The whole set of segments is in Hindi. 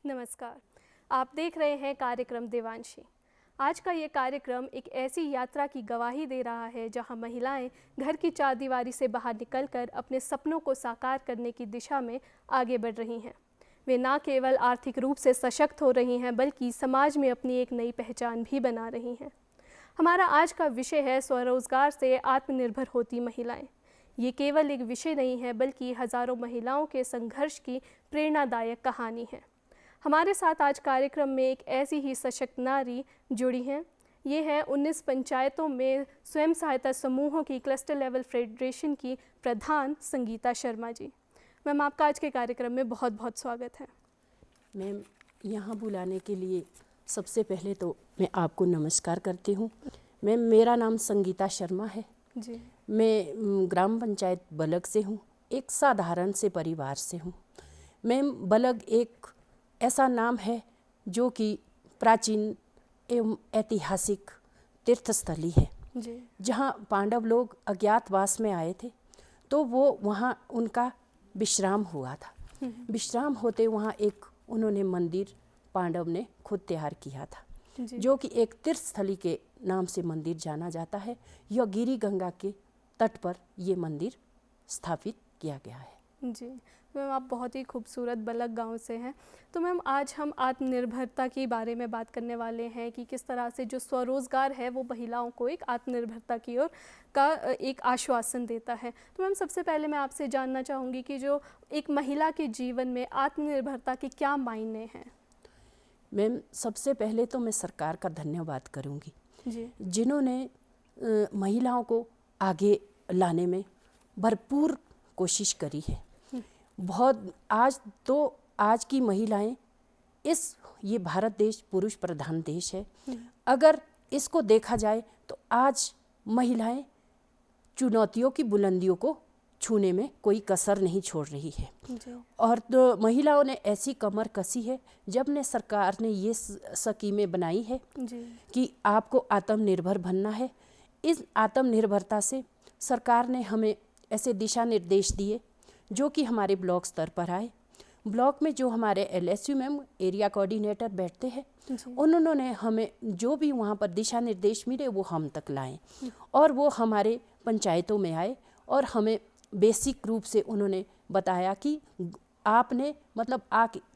नमस्कार। आप देख रहे हैं कार्यक्रम देवांशी। आज का ये कार्यक्रम एक ऐसी यात्रा की गवाही दे रहा है जहां महिलाएं घर की चारदीवारी से बाहर निकलकर अपने सपनों को साकार करने की दिशा में आगे बढ़ रही हैं। वे न केवल आर्थिक रूप से सशक्त हो रही हैं बल्कि समाज में अपनी एक नई पहचान भी बना रही हैं। हमारा आज का विषय है स्वरोजगार से आत्मनिर्भर होती महिलाएं। ये केवल एक विषय नहीं है बल्कि हज़ारों महिलाओं के संघर्ष की प्रेरणादायक कहानी है। हमारे साथ आज कार्यक्रम में एक ऐसी ही सशक्त नारी जुड़ी हैं। ये है 19 पंचायतों में स्वयं सहायता समूहों की क्लस्टर लेवल फेडरेशन की प्रधान संगीता शर्मा जी। मैम, आपका आज के कार्यक्रम में बहुत बहुत स्वागत है। मैम, यहाँ बुलाने के लिए सबसे पहले तो मैं आपको नमस्कार करती हूँ। मैम, मेरा नाम संगीता शर्मा है जी। मैं ग्राम पंचायत बलग से हूँ। एक साधारण से परिवार से हूँ। मैम, बलग एक ऐसा नाम है जो कि प्राचीन एवं ऐतिहासिक तीर्थस्थली है जी। जहाँ पांडव लोग अज्ञातवास में आए थे तो वो वहाँ उनका विश्राम हुआ था। विश्राम होते वहाँ एक उन्होंने मंदिर पांडव ने खुद तैयार किया था जी। जो कि एक तीर्थस्थली के नाम से मंदिर जाना जाता है। यह गिरी गंगा के तट पर ये मंदिर स्थापित किया गया है। जी मैम, आप बहुत ही खूबसूरत बलग गांव से हैं। तो मैम, आज हम आत्मनिर्भरता के बारे में बात करने वाले हैं कि किस तरह से जो स्वरोज़गार है वो महिलाओं को एक आत्मनिर्भरता की ओर का एक आश्वासन देता है। तो मैम, सबसे पहले मैं आपसे जानना चाहूँगी कि जो एक महिला के जीवन में आत्मनिर्भरता के क्या मायने हैं। मैम, सबसे पहले तो मैं सरकार का धन्यवाद करूँगी जी। जिन्होंने महिलाओं को आगे लाने में भरपूर कोशिश करी है। बहुत आज की महिलाएं ये भारत देश पुरुष प्रधान देश है। अगर इसको देखा जाए तो आज महिलाएं चुनौतियों की बुलंदियों को छूने में कोई कसर नहीं छोड़ रही है। जी। और तो महिलाओं ने ऐसी कमर कसी है जब ने सरकार ने ये स्कीमें बनाई है जी। कि आपको आत्मनिर्भर बनना है। इस आत्मनिर्भरता से सरकार ने हमें ऐसे दिशा निर्देश दिए जो कि हमारे ब्लॉक स्तर पर आए। ब्लॉक में जो हमारे LSU मैम एरिया कोऑर्डिनेटर बैठते हैं उन्होंने हमें जो भी वहाँ पर दिशा निर्देश मिले वो हम तक लाएं और वो हमारे पंचायतों में आए और हमें बेसिक रूप से उन्होंने बताया कि आपने मतलब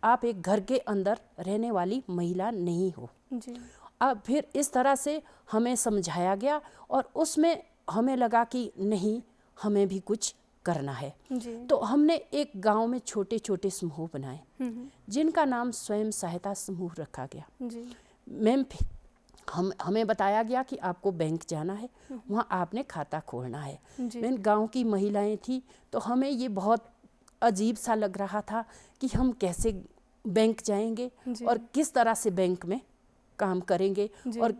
आप एक घर के अंदर रहने वाली महिला नहीं हो। जी। अब फिर इस तरह से हमें समझाया गया और उसमें हमें लगा कि नहीं, हमें भी कुछ करना है। जी। तो हमने एक गांव में छोटे छोटे समूह बनाए जिनका नाम स्वयं सहायता समूह रखा गया। जी। मैम, हमें बताया गया कि आपको बैंक जाना है, वहाँ आपने खाता खोलना है। मैम, गांव की महिलाएं थी तो हमें ये बहुत अजीब सा लग रहा था कि हम कैसे बैंक जाएंगे और किस तरह से बैंक में काम करेंगे और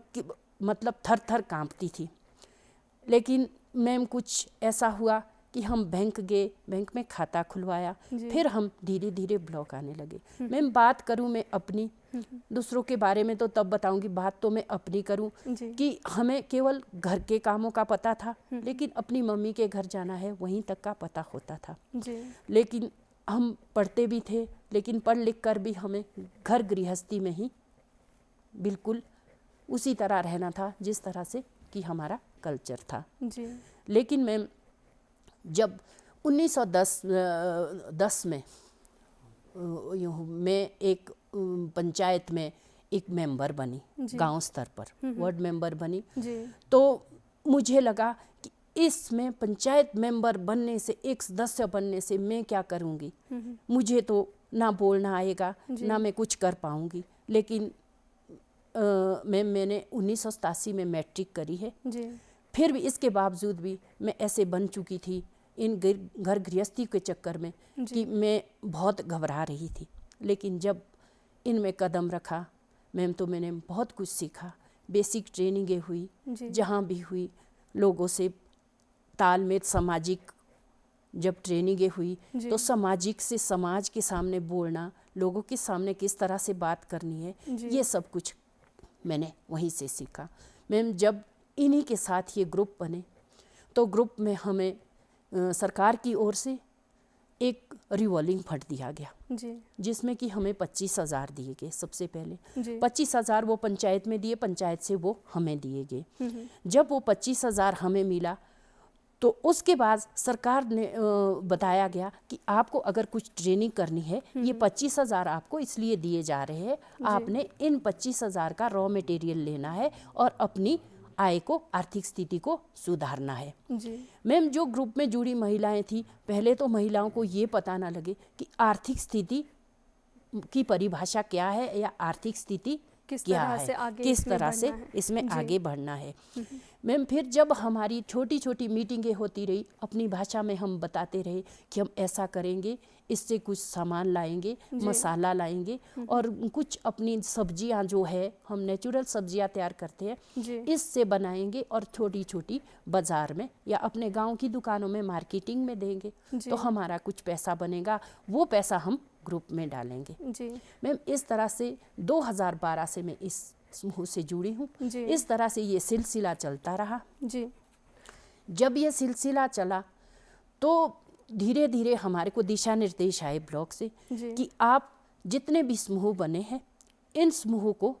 मतलब थर थर कांपती थी। लेकिन मैम, कुछ ऐसा हुआ कि हम बैंक गए, बैंक में खाता खुलवाया, फिर हम धीरे धीरे ब्लॉक आने लगे। मैम, बात करूं मैं अपनी, दूसरों के बारे में तो तब बताऊंगी, बात तो मैं अपनी करूं कि हमें केवल घर के कामों का पता था लेकिन अपनी मम्मी के घर जाना है वहीं तक का पता होता था। लेकिन हम पढ़ते भी थे लेकिन पढ़ लिख कर भी हमें घर गृहस्थी में ही बिल्कुल उसी तरह रहना था जिस तरह से कि हमारा कल्चर था। लेकिन मैम, जब 1910 में मैं एक पंचायत में एक मेंबर बनी, गांव स्तर पर वार्ड मेंबर बनी, तो मुझे लगा कि इसमें पंचायत मेंबर बनने से, एक सदस्य बनने से मैं क्या करूंगी, मुझे तो ना बोलना आएगा ना मैं कुछ कर पाऊंगी। लेकिन मैंने 1987 में मैट्रिक करी है। फिर भी इसके बावजूद भी मैं ऐसे बन चुकी थी इन घर गृहस्थी के चक्कर में कि मैं बहुत घबरा रही थी। लेकिन जब इनमें कदम रखा मैम तो मैंने बहुत कुछ सीखा। बेसिक ट्रेनिंगें हुई, जहाँ भी हुई लोगों से तालमेल, सामाजिक जब ट्रेनिंगें हुई तो सामाजिक से समाज के सामने बोलना, लोगों के सामने किस तरह से बात करनी है, ये सब कुछ मैंने वहीं से सीखा। मैम, जब इन्हीं के साथ ये ग्रुप बने तो ग्रुप में हमें सरकार की ओर से एक रिवॉल्विंग फंड दिया गया, जी जिसमें कि हमें 25,000 दिए गए। सबसे पहले जी 25,000 वो पंचायत में दिए, पंचायत से वो हमें दिए गए। जब वो 25,000 हमें मिला तो उसके बाद सरकार ने बताया गया कि आपको अगर कुछ ट्रेनिंग करनी है, ये 25,000 आपको इसलिए दिए जा रहे हैं, आपने इन 25,000 का रॉ मटेरियल लेना है और अपनी आय को, आर्थिक स्थिति को सुधारना है। जी मैम, जो ग्रुप में जुड़ी महिलाएं थी, पहले तो महिलाओं को ये पता ना लगे कि आर्थिक स्थिति की परिभाषा क्या है या आर्थिक स्थिति किस क्या तरह है, से आगे किस इसमें तरह से बढ़ना है। इसमें जी। आगे बढ़ना है। मैम, फिर जब हमारी छोटी छोटी मीटिंगें होती रही, अपनी भाषा में हम बताते रहे कि हम ऐसा करेंगे, इससे कुछ सामान लाएंगे, मसाला लाएंगे और कुछ अपनी सब्जियां जो है, हम नेचुरल सब्जियां तैयार करते हैं, जी इससे बनाएंगे और छोटी छोटी बाजार में या अपने गांव की दुकानों में मार्केटिंग में देंगे, जी। तो हमारा कुछ पैसा बनेगा, वो पैसा हम ग्रुप में डालेंगे। जी मैम, इस तरह से 2012 से मैं इस समूह से जुड़ी हूँ। जी इस तरह से ये सिलसिला चलता रहा। जी जब ये सिलसिला चला तो धीरे धीरे हमारे को दिशा निर्देश आए ब्लॉक से जी कि आप जितने भी समूह बने हैं, इन समूह को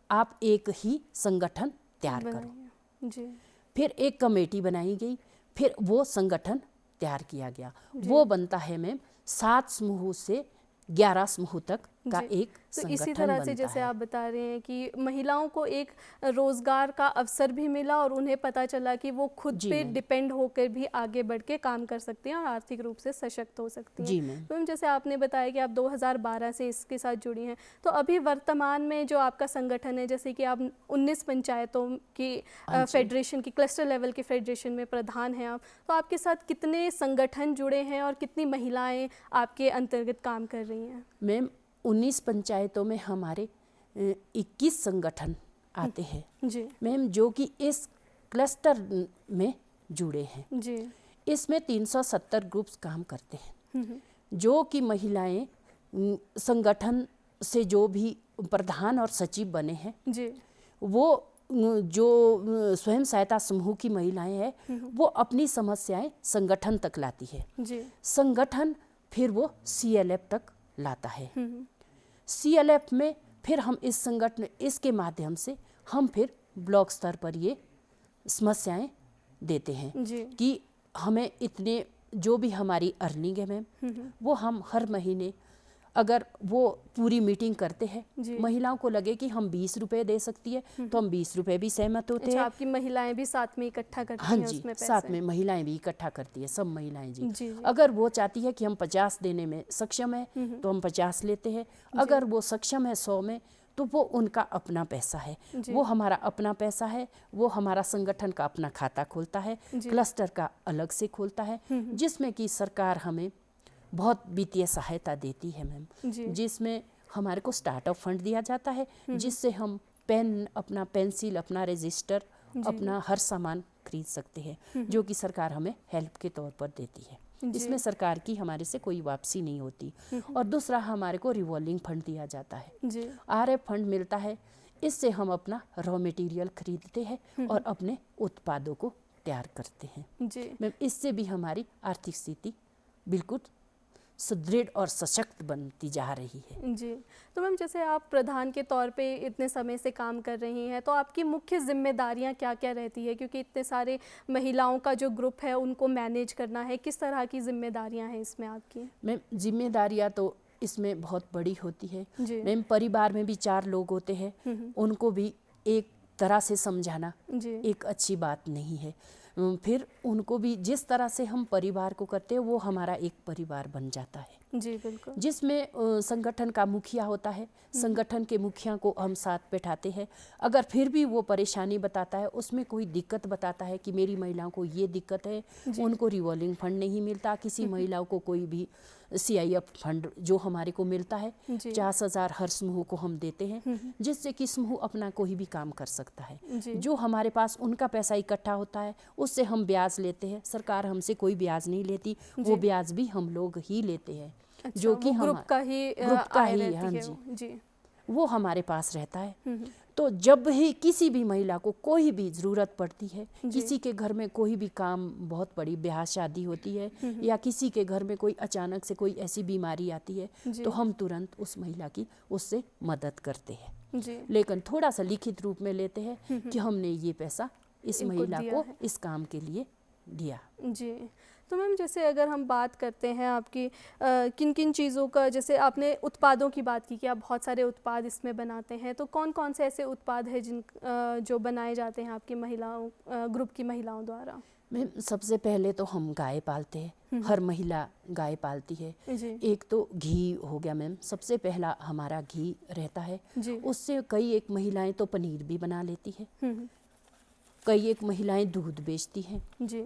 आप एक ही संगठन तैयार करो। बनाइए। जी फिर एक कमेटी बनाई गई, फिर वो संगठन तैयार किया गया। वो बनता है मैम 7 समूह से 11 समूह तक का जी। एक तो संगठन इसी तरह से बनता जैसे है। आप बता रहे हैं कि महिलाओं को एक रोजगार का अवसर भी मिला और उन्हें पता चला कि वो खुद जी पे मैम। डिपेंड होकर भी आगे बढ़ के काम कर सकती हैं और आर्थिक रूप से सशक्त हो सकती हैं। जी मैम। तो जैसे आपने बताया कि आप 2012 से इसके साथ जुड़ी हैं, तो अभी वर्तमान में जो आपका संगठन है, जैसे कि आप 19 पंचायतों की फेडरेशन की, क्लस्टर लेवल के फेडरेशन में प्रधान हैं आप, तो आपके साथ कितने संगठन जुड़े हैं और कितनी महिलाएं आपके अंतर्गत काम कर रही हैं? मैम, 19 पंचायतों में हमारे 21 संगठन आते हैं जी मैम, जो कि इस क्लस्टर में जुड़े हैं। जी इसमें 370 ग्रुप्स काम करते हैं, जो कि महिलाएं संगठन से जो भी प्रधान और सचिव बने हैं, जी वो जो स्वयं सहायता समूह की महिलाएं हैं, वो अपनी समस्याएं संगठन तक लाती है। जी संगठन फिर वो CLF तक लाता है। CLF में फिर हम इस संगठन, इसके माध्यम से हम फिर ब्लॉक स्तर पर ये समस्याएं देते हैं जी कि हमें इतने, जो भी हमारी अर्निंग है मैम, वो हम हर महीने अगर वो पूरी मीटिंग करते हैं, जी। महिलाओं को लगे कि हम 20 रुपये दे सकती है, तो हम 20 रुपये भी सहमत होते अच्छा, हैं। आपकी महिलाएं भी साथ में इकट्ठा करती हाँ हैं जी, उसमें पैसे? साथ में महिलाएं भी इकट्ठा करती है, सब महिलाएं जी। जी जी अगर वो चाहती है कि हम 50 देने में सक्षम है, तो हम 50 लेते हैं। अगर वो सक्षम है 100 में, तो वो उनका अपना पैसा है, जी। वो हमारा अपना पैसा है। वो हमारा संगठन का अपना खाता खोलता है, जी। क्लस्टर का अलग से खोलता है, जिसमें कि सरकार हमें बहुत वित्तीय सहायता देती है मैम, जी जिसमें हमारे को स्टार्टअप फंड दिया जाता है, जिससे हम पेन, अपना पेंसिल, अपना रजिस्टर, अपना हर सामान खरीद सकते हैं, जो कि सरकार हमें हेल्प के तौर पर देती है। इसमें सरकार की हमारे से कोई वापसी नहीं होती। और दूसरा, हमारे को रिवॉल्विंग फंड दिया जाता है, जी RF फंड मिलता है। इससे हम अपना रॉ मटेरियल खरीदते हैं और अपने उत्पादों को तैयार करते हैं जी मैम। इससे भी हमारी आर्थिक स्थिति बिल्कुल सुदृढ़ और सशक्त बनती जा रही है। जी। तो मैम, जैसे आप प्रधान के तौर पे इतने समय से काम कर रही हैं, तो आपकी मुख्य जिम्मेदारियां क्या क्या रहती है? क्योंकि इतने सारे महिलाओं का जो ग्रुप है उनको मैनेज करना है, किस तरह की जिम्मेदारियां हैं इसमें आपकी? मैम, जिम्मेदारियां तो इसमें बहुत बड़ी होती है जी मैम। परिवार में भी 4 लोग होते हैं, उनको भी एक तरह से समझाना जी एक अच्छी बात नहीं है। फिर उनको भी जिस तरह से हम परिवार को करते हैं, वो हमारा एक परिवार बन जाता है, जी बिल्कुल। जिसमें संगठन का मुखिया होता है। संगठन के मुखिया को हम साथ बैठाते हैं। अगर फिर भी वो परेशानी बताता है, उसमें कोई दिक्कत बताता है कि मेरी महिलाओं को ये दिक्कत है, उनको रिवॉल्विंग फंड नहीं मिलता, किसी महिलाओं को कोई भी CIF फंड जो हमारे को मिलता है, जी 50,000 हर समूह को हम देते हैं, जिससे कि समूह अपना कोई भी काम कर सकता है। जी जो हमारे पास उनका पैसा इकट्ठा होता है, उससे हम ब्याज लेते हैं। सरकार हमसे कोई ब्याज नहीं लेती, वो ब्याज भी हम लोग ही लेते हैं। अच्छा, जो कि वो ग्रुप हम का ही ग्रुप का आय ही, रहती हाँ है जी, वो। जी वो हमारे पास रहता है। तो जब भी किसी भी महिला को कोई भी ज़रूरत पड़ती है, किसी के घर में कोई भी काम, बहुत बड़ी ब्याह शादी होती है या किसी के घर में कोई अचानक से कोई ऐसी बीमारी आती है, तो हम तुरंत उस महिला की उससे मदद करते हैं। लेकिन थोड़ा सा लिखित रूप में लेते हैं कि हमने ये पैसा इस महिला को इस काम के लिए दिया। जी। तो मैम जैसे अगर हम बात करते हैं आपकी किन किन चीज़ों का, जैसे आपने उत्पादों की बात की कि आप बहुत सारे उत्पाद इसमें बनाते हैं, तो कौन कौन से ऐसे उत्पाद हैं जो बनाए जाते हैं आपकी महिलाओं ग्रुप की महिलाओं द्वारा? मैम सबसे पहले तो हम गाय पालते हैं, हर महिला गाय पालती है। एक तो घी हो गया मैम, सबसे पहला हमारा घी रहता है, उससे कई एक महिलाएं तो पनीर भी बना लेती है, कई एक महिलाएं दूध बेचती हैं जी।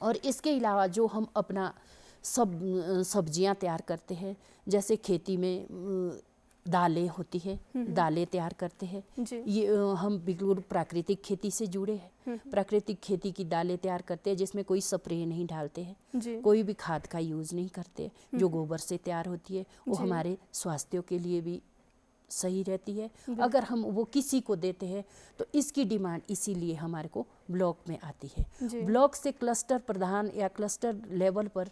और इसके अलावा जो हम अपना सब्जियां तैयार करते हैं, जैसे खेती में दालें होती है, दालें तैयार करते हैं, ये हम बिल्कुल प्राकृतिक खेती से जुड़े हैं। प्राकृतिक खेती की दालें तैयार करते हैं जिसमें कोई स्प्रे नहीं डालते हैं, कोई भी खाद का यूज़ नहीं करते, जो गोबर से तैयार होती है वो हमारे स्वास्थ्य के लिए भी सही रहती है। अगर हम वो किसी को देते हैं तो इसकी डिमांड इसीलिए हमारे को ब्लॉक में आती है। ब्लॉक से क्लस्टर प्रधान या क्लस्टर लेवल पर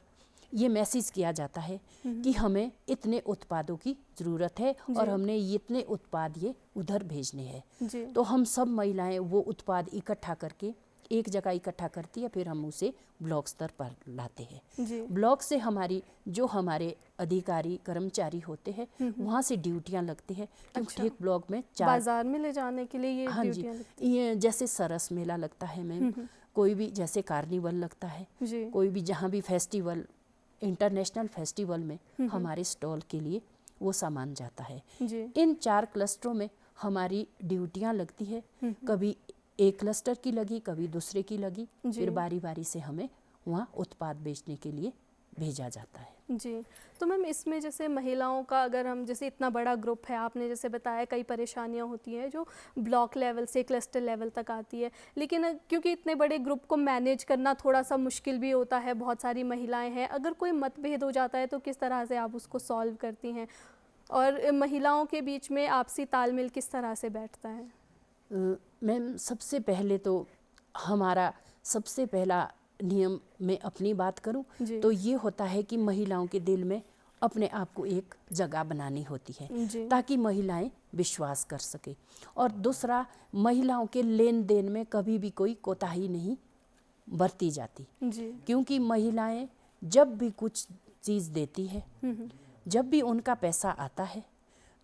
ये मैसेज किया जाता है कि हमें इतने उत्पादों की ज़रूरत है और हमने इतने उत्पाद ये उधर भेजने हैं। तो हम सब महिलाएं वो उत्पाद इकट्ठा करके एक जगह इकट्ठा करती है, फिर हम उसे ब्लॉक स्तर पर लाते हैं। ब्लॉक से हमारे अधिकारी कर्मचारी होते हैं, वहाँ से ड्यूटियाँ लगती है, क्योंकि एक ब्लॉक में बाजार में ले जाने के लिए ये ड्यूटियाँ लगती है। ये जैसे सरस मेला लगता है मैम, कोई भी जैसे कार्निवल लगता है, कोई भी जहाँ भी फेस्टिवल, इंटरनेशनल फेस्टिवल में हमारे स्टॉल के लिए वो सामान जाता है। इन 4 क्लस्टरों में हमारी ड्यूटियाँ लगती है, कभी एक क्लस्टर की लगी, कभी दूसरे की लगी, फिर बारी बारी से हमें वहाँ उत्पाद बेचने के लिए भेजा जाता है। जी। तो मैम इसमें जैसे महिलाओं का, अगर हम जैसे इतना बड़ा ग्रुप है, आपने जैसे बताया कई परेशानियां होती हैं जो ब्लॉक लेवल से क्लस्टर लेवल तक आती है, लेकिन क्योंकि इतने बड़े ग्रुप को मैनेज करना थोड़ा सा मुश्किल भी होता है, बहुत सारी महिलाएं हैं, अगर कोई मतभेद हो जाता है तो किस तरह से आप उसको सॉल्व करती हैं, और महिलाओं के बीच में आपसी तालमेल किस तरह से बैठता है? मैम सबसे पहले तो हमारा सबसे पहला नियम, मैं अपनी बात करूं तो ये होता है कि महिलाओं के दिल में अपने आप को एक जगह बनानी होती है ताकि महिलाएं विश्वास कर सके। और दूसरा, महिलाओं के लेन देन में कभी भी कोई कोताही नहीं बरती जाती, क्योंकि महिलाएं जब भी कुछ चीज़ देती है, जब भी उनका पैसा आता है,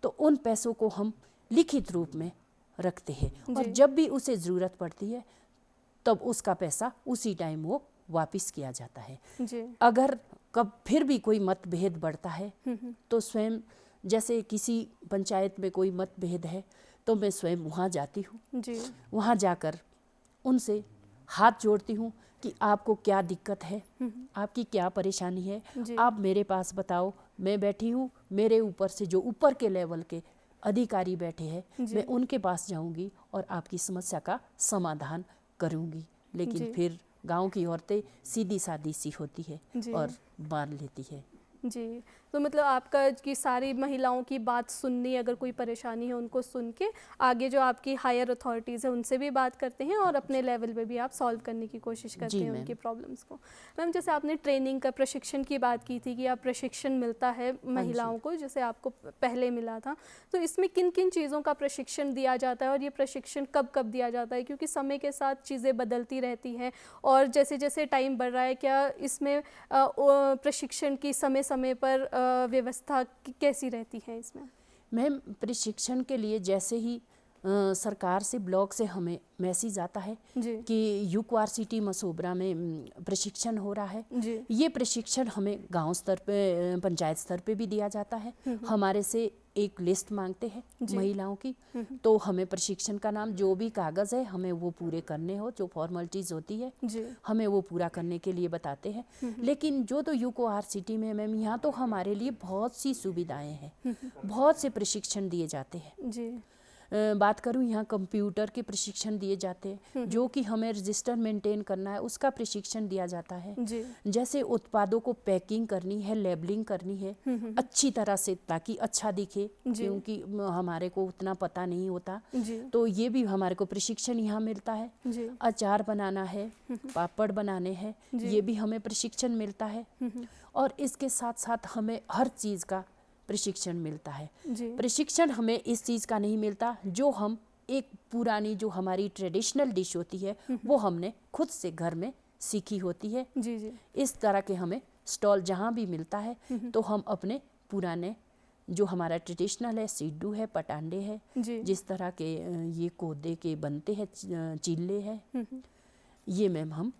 तो उन पैसों को हम लिखित रूप में रखते हैं, और जब भी उसे ज़रूरत पड़ती है तब उसका पैसा उसी टाइम वो वापस किया जाता है। अगर कब फिर भी कोई मतभेद बढ़ता है तो स्वयं, जैसे किसी पंचायत में कोई मतभेद है तो मैं स्वयं वहाँ जाती हूँ, वहाँ जाकर उनसे हाथ जोड़ती हूँ कि आपको क्या दिक्कत है, आपकी क्या परेशानी है, आप मेरे पास बताओ, मैं बैठी हूँ, मेरे ऊपर से जो ऊपर के लेवल के अधिकारी बैठे हैं, मैं उनके पास जाऊंगी और आपकी समस्या का समाधान करूंगी। लेकिन फिर गांव की औरतें सीधी सादी सी होती है और मान लेती है। जी। तो मतलब आपका कि सारी महिलाओं की बात सुननी, अगर कोई परेशानी है उनको सुन के आगे जो आपकी हायर अथॉरिटीज़ है उनसे भी बात करते हैं और अपने लेवल पे भी आप सॉल्व करने की कोशिश करते हैं उनकी प्रॉब्लम्स को। मैम जैसे आपने ट्रेनिंग का, प्रशिक्षण की बात की थी कि आप प्रशिक्षण मिलता है महिलाओं को, जैसे आपको पहले मिला था, तो इसमें किन किन चीज़ों का प्रशिक्षण दिया जाता है और ये प्रशिक्षण कब कब दिया जाता है? क्योंकि समय के साथ चीज़ें बदलती रहती हैं और जैसे जैसे टाइम बढ़ रहा है, क्या इसमें प्रशिक्षण की समय समय पर व्यवस्था कैसी रहती है इसमें? मैम प्रशिक्षण के लिए जैसे ही सरकार से, ब्लॉक से हमें मैसेज आता है कि यूक्वासिटी मसोबरा में प्रशिक्षण हो रहा है, ये प्रशिक्षण हमें गांव स्तर पे, पंचायत स्तर पे भी दिया जाता है। हमारे से एक लिस्ट मांगते हैं महिलाओं की, तो हमें प्रशिक्षण का नाम, जो भी कागज़ है हमें वो पूरे करने हो, जो फॉर्मेलिटीज़ होती है हमें वो पूरा करने के लिए बताते हैं। लेकिन जो तो यूक्वासिटी में मैम, यहाँ तो हमारे लिए बहुत सी सुविधाएँ हैं, बहुत से प्रशिक्षण दिए जाते हैं। बात करूँ, यहाँ कंप्यूटर के प्रशिक्षण दिए जाते हैं, जो कि हमें रजिस्टर मेंटेन करना है उसका प्रशिक्षण दिया जाता है। जी। जैसे उत्पादों को पैकिंग करनी है, लेबलिंग करनी है अच्छी तरह से, ताकि अच्छा दिखे, क्योंकि हमारे को उतना पता नहीं होता। जी। तो ये भी हमारे को प्रशिक्षण यहाँ मिलता है। जी। अचार बनाना है, पापड़ बनाने हैं, ये भी हमें प्रशिक्षण मिलता है। और इसके साथ साथ हमें हर चीज़ का प्रशिक्षण मिलता है। जी। प्रशिक्षण हमें इस चीज़ का नहीं मिलता, जो हम एक पुरानी जो हमारी ट्रेडिशनल डिश होती है वो हमने खुद से घर में सीखी होती है। जी। जी। इस तरह के हमें स्टॉल जहाँ भी मिलता है तो हम अपने पुराने जो हमारा ट्रेडिशनल है, सिड्डू है, पटांडे है, जी। जिस तरह के ये कोदे के बनते हैं, चिल्ले हैं, ये मैम हम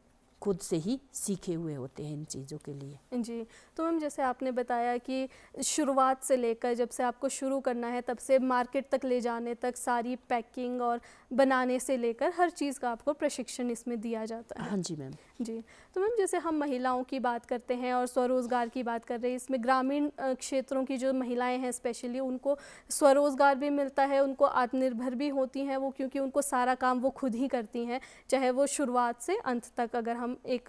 खुद से ही सीखे हुए होते हैं इन चीज़ों के लिए। जी। तो मैम जैसे आपने बताया कि शुरुआत से लेकर जब से आपको शुरू करना है तब से मार्केट तक ले जाने तक सारी पैकिंग और बनाने से लेकर हर चीज़ का आपको प्रशिक्षण इसमें दिया जाता है। हाँ जी मैम। जी। तो मैम जैसे हम महिलाओं की बात करते हैं और स्वरोज़गार की बात कर रहे हैं, इसमें ग्रामीण क्षेत्रों की जो महिलाएं हैं स्पेशली उनको स्वरोज़गार भी मिलता है, उनको आत्मनिर्भर भी होती हैं वो, क्योंकि उनको सारा काम वो खुद ही करती हैं, चाहे वो शुरुआत से अंत तक। अगर हम एक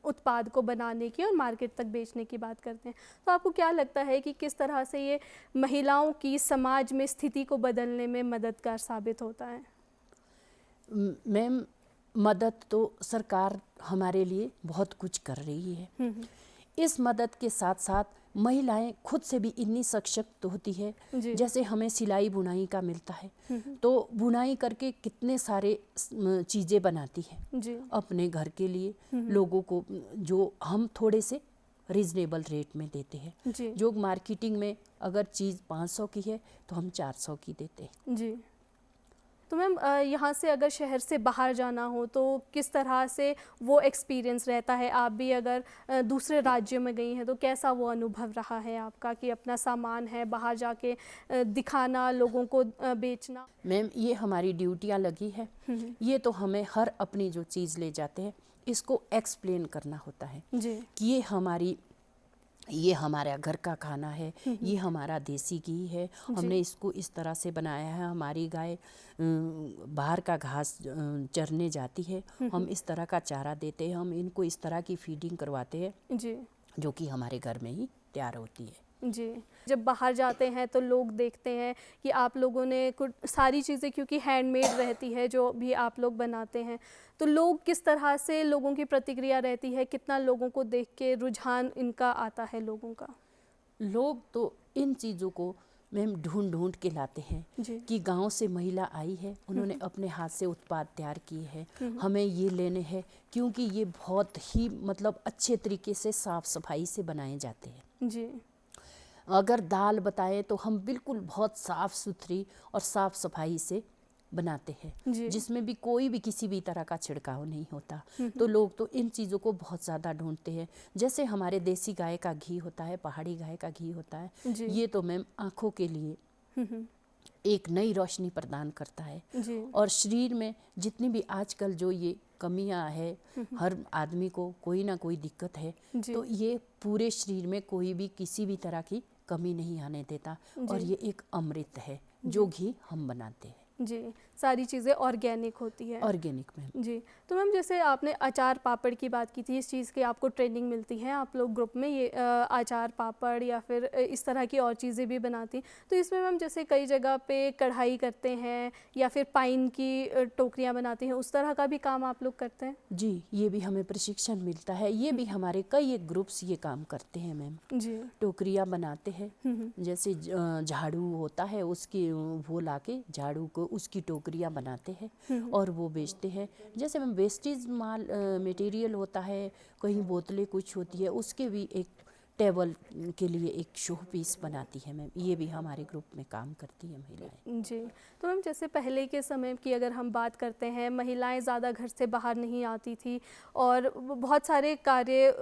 उत्पाद को बनाने की और मार्केट तक बेचने की बात करते हैं, तो आपको क्या लगता है कि किस तरह से ये महिलाओं की समाज में स्थिति को बदलने में मददगार साबित होता है? मैम, मदद तो सरकार हमारे लिए बहुत कुछ कर रही है। इस मदद के साथ साथ महिलाएं खुद से भी इतनी सशक्त होती है। जैसे हमें सिलाई बुनाई का मिलता है, तो बुनाई करके कितने सारे चीज़ें बनाती है अपने घर के लिए, लोगों को, जो हम थोड़े से रीजनेबल रेट में देते हैं। जो मार्केटिंग में अगर चीज़ 500 की है तो हम 400 की देते हैं। जी। तो मैम यहाँ से अगर शहर से बाहर जाना हो तो किस तरह से वो एक्सपीरियंस रहता है? आप भी अगर दूसरे राज्य में गई हैं तो कैसा वो अनुभव रहा है आपका कि अपना सामान है बाहर जाके दिखाना, लोगों को बेचना? मैम, ये हमारी ड्यूटियाँ लगी है। ये तो हमें हर अपनी जो चीज़ ले जाते हैं इसको एक्सप्लेन करना होता है कि ये हमारा घर का खाना है, ये हमारा देसी घी है, हमने इसको इस तरह से बनाया है, हमारी गाय बाहर का घास चरने जाती है, हम इस तरह का चारा देते हैं, हम इनको इस तरह की फीडिंग करवाते हैं, जो कि हमारे घर में ही तैयार होती है। जी। जब बाहर जाते हैं तो लोग देखते हैं कि आप लोगों ने कुछ सारी चीज़ें, क्योंकि हैंडमेड रहती है जो भी आप लोग बनाते हैं, तो लोग किस तरह से, लोगों की प्रतिक्रिया रहती है, कितना लोगों को देख के रुझान इनका आता है लोगों का? लोग तो इन चीज़ों को मैम ढूंढ ढूंढ के लाते हैं कि गांव से महिला आई है, उन्होंने अपने हाथ से उत्पाद तैयार किए हैं, हमें ये लेने हैं, क्योंकि ये बहुत ही मतलब अच्छे तरीके से साफ़ सफाई से बनाए जाते हैं। जी। अगर दाल बताएं तो हम बिल्कुल बहुत साफ़ सुथरी और साफ़ सफाई से बनाते हैं, जिसमें भी कोई भी किसी भी तरह का छिड़काव नहीं होता। तो लोग तो इन चीज़ों को बहुत ज़्यादा ढूंढते हैं। जैसे हमारे देसी गाय का घी होता है, पहाड़ी गाय का घी होता है, ये तो मैम आँखों के लिए एक नई रोशनी प्रदान करता है। और शरीर में जितनी भी आजकल जो ये कमियां है, हर आदमी को कोई ना कोई दिक्कत है, तो ये पूरे शरीर में कोई भी किसी भी तरह की कमी नहीं आने देता। और ये एक अमृत है जो घी हम बनाते हैं। जी, सारी चीज़ें ऑर्गेनिक होती है। Organic ma'am. जी। तो मैम जैसे आपने अचार पापड़ की बात की थी, इस चीज़ की आपको ट्रेनिंग मिलती है, आप लोग ग्रुप में ये अचार पापड़ या फिर इस तरह की और चीज़ें भी बनाती, तो इसमें मैम जैसे कई जगह पे कढ़ाई करते हैं या फिर पाइन की टोकरियाँ बनाती हैं, उस तरह का भी काम आप लोग करते हैं? जी, ये भी हमें प्रशिक्षण मिलता है, ये भी हमारे कई एक ग्रुप्स ये काम करते हैं मैम। जी। टोकरियाँ बनाते हैं, जैसे झाड़ू होता है उसकी वो लाके झाड़ू को उसकी टोकरियाँ बनाते हैं और वो बेचते हैं। जैसे मैम वेस्टेज माल मटेरियल होता है, कहीं बोतलें कुछ होती है, उसके भी एक टेबल के लिए एक शो पीस बनाती है मैम। ये भी हमारे ग्रुप में काम करती है महिलाएं। जी। तो मैम जैसे पहले के समय की अगर हम बात करते हैं, महिलाएं ज़्यादा घर से बाहर नहीं आती थी और बहुत सारे कार्य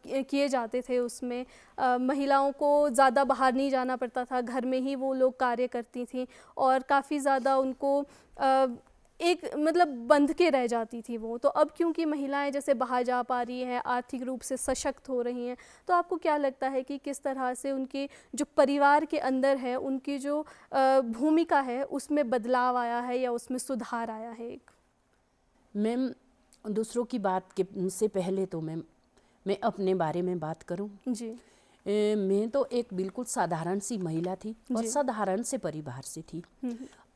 किए जाते थे उसमें, महिलाओं को ज़्यादा बाहर नहीं जाना पड़ता था, घर में ही वो लोग कार्य करती थी और काफ़ी ज़्यादा उनको एक मतलब बंध के रह जाती थी वो। तो अब क्योंकि महिलाएं जैसे बाहर जा पा रही हैं, आर्थिक रूप से सशक्त हो रही हैं, तो आपको क्या लगता है कि किस तरह से उनके जो परिवार के अंदर है, उनकी जो भूमिका है उसमें बदलाव आया है या उसमें सुधार आया है? एक मैम, दूसरों की बात के से पहले तो मैं अपने बारे में बात करूं। जी मैं तो एक बिल्कुल साधारण सी महिला थी और जी। साधारण से परिवार से थी।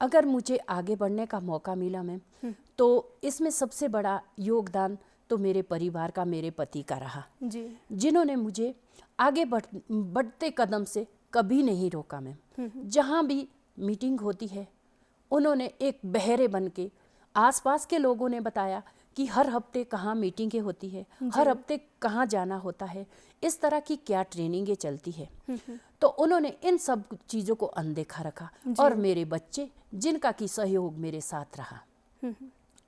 अगर मुझे आगे बढ़ने का मौका मिला मैम, तो इसमें सबसे बड़ा योगदान तो मेरे परिवार का, मेरे पति का रहा, जी जिन्होंने मुझे आगे बढ़ते कदम से कभी नहीं रोका मैम। जहाँ भी मीटिंग होती है, उन्होंने एक बहरे बन के, आसपास के लोगों ने बताया कि हर हफ्ते कहाँ मीटिंगें होती है, हर हफ्ते कहाँ जाना होता है, इस तरह की क्या ट्रेनिंगें चलती है, तो उन्होंने इन सब चीज़ों को अनदेखा रखा। और मेरे बच्चे, जिनका की सहयोग मेरे साथ रहा,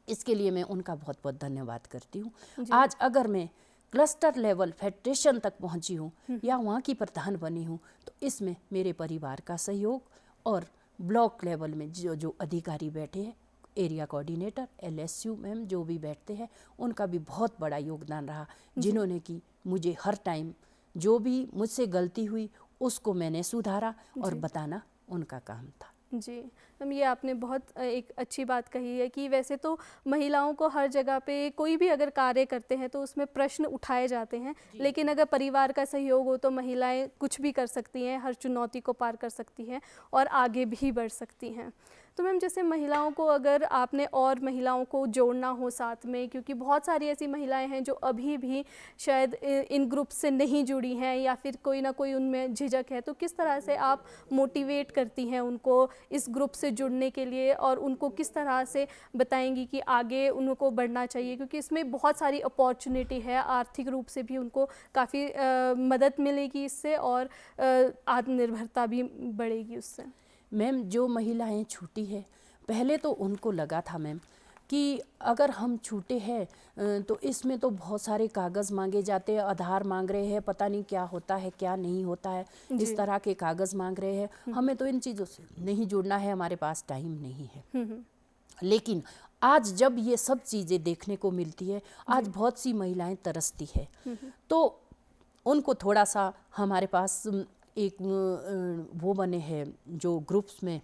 इसके लिए मैं उनका बहुत बहुत धन्यवाद करती हूँ। आज अगर मैं क्लस्टर लेवल फेडरेशन तक पहुँची हूँ या वहाँ की प्रधान बनी हूँ, तो इसमें मेरे परिवार का सहयोग और ब्लॉक लेवल में जो अधिकारी बैठे हैं, एरिया कोऑर्डिनेटर, LSU मैम जो भी बैठते हैं, उनका भी बहुत बड़ा योगदान रहा, जिन्होंने कि मुझे हर टाइम जो भी मुझसे गलती हुई उसको मैंने सुधारा और बताना उनका काम था। जी मैम, ये आपने बहुत एक अच्छी बात कही है कि वैसे तो महिलाओं को हर जगह पे कोई भी अगर कार्य करते हैं तो उसमें प्रश्न उठाए जाते हैं, लेकिन अगर परिवार का सहयोग हो तो महिलाएं कुछ भी कर सकती हैं, हर चुनौती को पार कर सकती हैं और आगे भी बढ़ सकती हैं। तो मैम, जैसे महिलाओं को अगर आपने और महिलाओं को जोड़ना हो साथ में, क्योंकि बहुत सारी ऐसी महिलाएं हैं जो अभी भी शायद इन ग्रुप से नहीं जुड़ी हैं या फिर कोई ना कोई उनमें झिझक है, तो किस तरह से आप मोटिवेट करती हैं उनको इस ग्रुप से जुड़ने के लिए और उनको किस तरह से बताएंगी कि आगे उनको बढ़ना चाहिए, क्योंकि इसमें बहुत सारी अपॉर्चुनिटी है, आर्थिक रूप से भी उनको काफ़ी मदद मिलेगी इससे और आत्मनिर्भरता भी बढ़ेगी उससे? मैम, जो महिलाएं छूटी है, पहले तो उनको लगा था मैम कि अगर हम छूटे हैं तो इसमें तो बहुत सारे कागज़ मांगे जाते हैं, आधार मांग रहे हैं, पता नहीं क्या होता है क्या नहीं होता है, इस तरह के कागज़ मांग रहे हैं, हमें तो इन चीज़ों से नहीं जुड़ना है, हमारे पास टाइम नहीं है। लेकिन आज जब ये सब चीज़ें देखने को मिलती है, आज बहुत सी महिलाएं तरसती है, तो उनको थोड़ा सा हमारे पास एक वो बने हैं जो ग्रुप्स में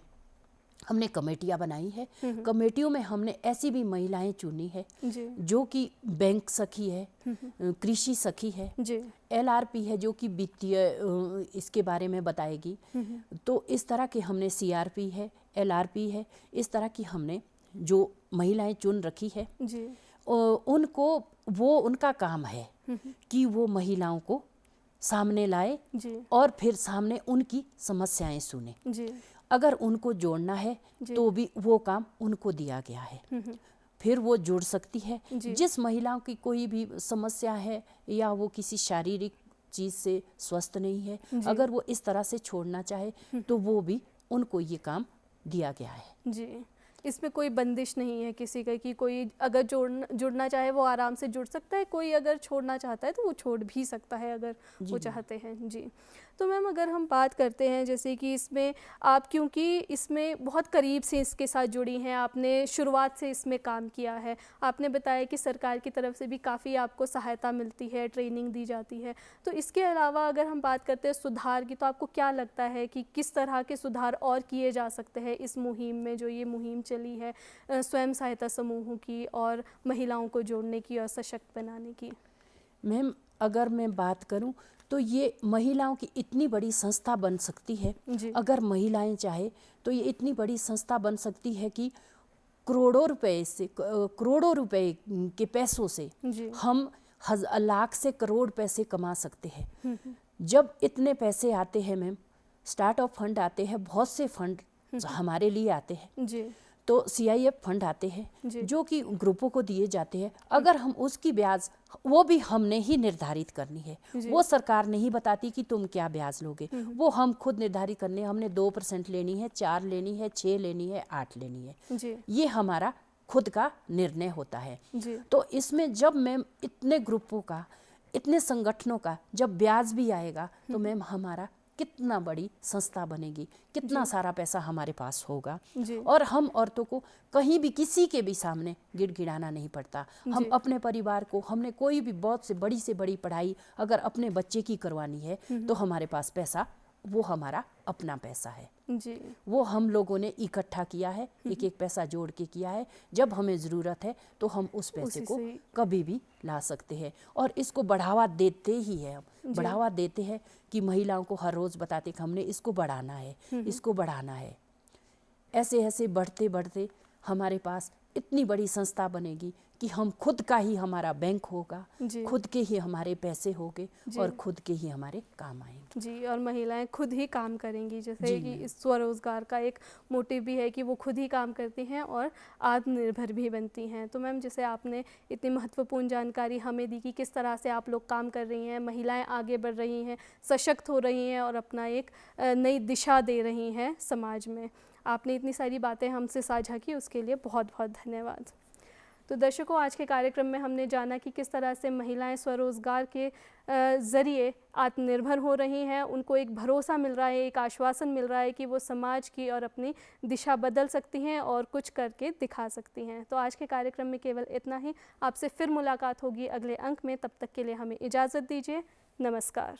हमने कमेटियाँ बनाई है, कमेटियों में हमने ऐसी भी महिलाएं चुनी है जो कि बैंक सखी है, कृषि सखी है, LRP है जो कि वित्तीय इसके बारे में बताएगी, तो इस तरह के हमने CRP है, LRP है, इस तरह की हमने जो महिलाएं चुन रखी है। उनको वो उनका काम है कि वो महिलाओं को सामने लाए और फिर सामने उनकी समस्याएं सुने। अगर उनको जोड़ना है तो भी वो काम उनको दिया गया है, फिर वो जुड़ सकती है। जिस महिलाओं की कोई भी समस्या है या वो किसी शारीरिक चीज़ से स्वस्थ नहीं है, अगर वो इस तरह से छोड़ना चाहे तो वो भी उनको ये काम दिया गया है। जी, इसमें कोई बंदिश नहीं है किसी का कि कोई अगर जुड़ना चाहे वो आराम से जुड़ सकता है, कोई अगर छोड़ना चाहता है तो वो छोड़ भी सकता है अगर वो चाहते हैं। जी, तो मैम अगर हम बात करते हैं जैसे कि इसमें आप, क्योंकि इसमें बहुत करीब से इसके साथ जुड़ी हैं, आपने शुरुआत से इसमें काम किया है, आपने बताया कि सरकार की तरफ से भी काफ़ी आपको सहायता मिलती है, ट्रेनिंग दी जाती है, तो इसके अलावा अगर हम बात करते हैं सुधार की, तो आपको क्या लगता है कि किस तरह के सुधार और किए जा सकते हैं इस मुहिम में, जो ये मुहिम चली है स्वयं सहायता समूहों की और महिलाओं को जोड़ने की और सशक्त बनाने की? मैम, अगर मैं बात करूं तो ये महिलाओं की इतनी बड़ी संस्था बन सकती है, अगर महिलाएं चाहे तो ये इतनी बड़ी संस्था बन सकती है कि करोड़ों रुपए के पैसों से हम लाख से करोड़ पैसे कमा सकते हैं। जब इतने पैसे आते हैं मैम, स्टार्टअप फंड आते हैं, बहुत से फंड हमारे लिए आते हैं, तो CIF फंड आते हैं जो कि ग्रुपों को दिए जाते हैं। अगर हम उसकी ब्याज, वो भी हमने ही निर्धारित करनी है, वो सरकार नहीं बताती कि तुम क्या ब्याज लोगे, वो हम खुद निर्धारित करने, हमने 2% लेनी है, 4 लेनी है, 6 लेनी है, 8 लेनी है, ये हमारा खुद का निर्णय होता है। तो इसमें जब मैम इतने ग्रुपों का, इतने संगठनों का जब ब्याज भी आएगा तो मैम हमारा कितना बड़ी संस्था बनेगी, कितना सारा पैसा हमारे पास होगा। जी। और हम औरतों को कहीं भी किसी के भी सामने गिड़गिड़ाना नहीं पड़ता। हम अपने परिवार को, हमने कोई भी बहुत से बड़ी पढ़ाई अगर अपने बच्चे की करवानी है तो हमारे पास पैसा, वो हमारा अपना पैसा है जी। वो हम लोगों ने इकट्ठा किया है, एक एक पैसा जोड़ के किया है। जब हमें ज़रूरत है तो हम उस पैसे को कभी भी ला सकते हैं। और इसको बढ़ावा देते ही है, हम बढ़ावा देते हैं कि महिलाओं को हर रोज़ बताते कि हमने इसको बढ़ाना है, इसको बढ़ाना है। ऐसे ऐसे बढ़ते बढ़ते हमारे पास इतनी बड़ी संस्था बनेगी कि हम खुद का ही हमारा बैंक होगा, खुद के ही हमारे पैसे होंगे और खुद के ही हमारे काम आएंगे। जी, और महिलाएं खुद ही काम करेंगी, जैसे कि इस स्वरोजगार का एक मोटिव भी है कि वो खुद ही काम करती हैं और आत्मनिर्भर भी बनती हैं। तो मैम, जैसे आपने इतनी महत्वपूर्ण जानकारी हमें दी कि किस तरह से आप लोग काम कर रही हैं, महिलाएं आगे बढ़ रही हैं, सशक्त हो रही हैं और अपना एक नई दिशा दे रही हैं समाज में। आपने इतनी सारी बातें हमसे साझा की, उसके लिए बहुत बहुत धन्यवाद। तो दर्शकों, आज के कार्यक्रम में हमने जाना कि किस तरह से महिलाएं स्वरोजगार के ज़रिए आत्मनिर्भर हो रही हैं, उनको एक भरोसा मिल रहा है, एक आश्वासन मिल रहा है कि वो समाज की और अपनी दिशा बदल सकती हैं और कुछ करके दिखा सकती हैं। तो आज के कार्यक्रम में केवल इतना ही। आपसे फिर मुलाकात होगी अगले अंक में। तब तक के लिए हमें इजाज़त दीजिए। नमस्कार।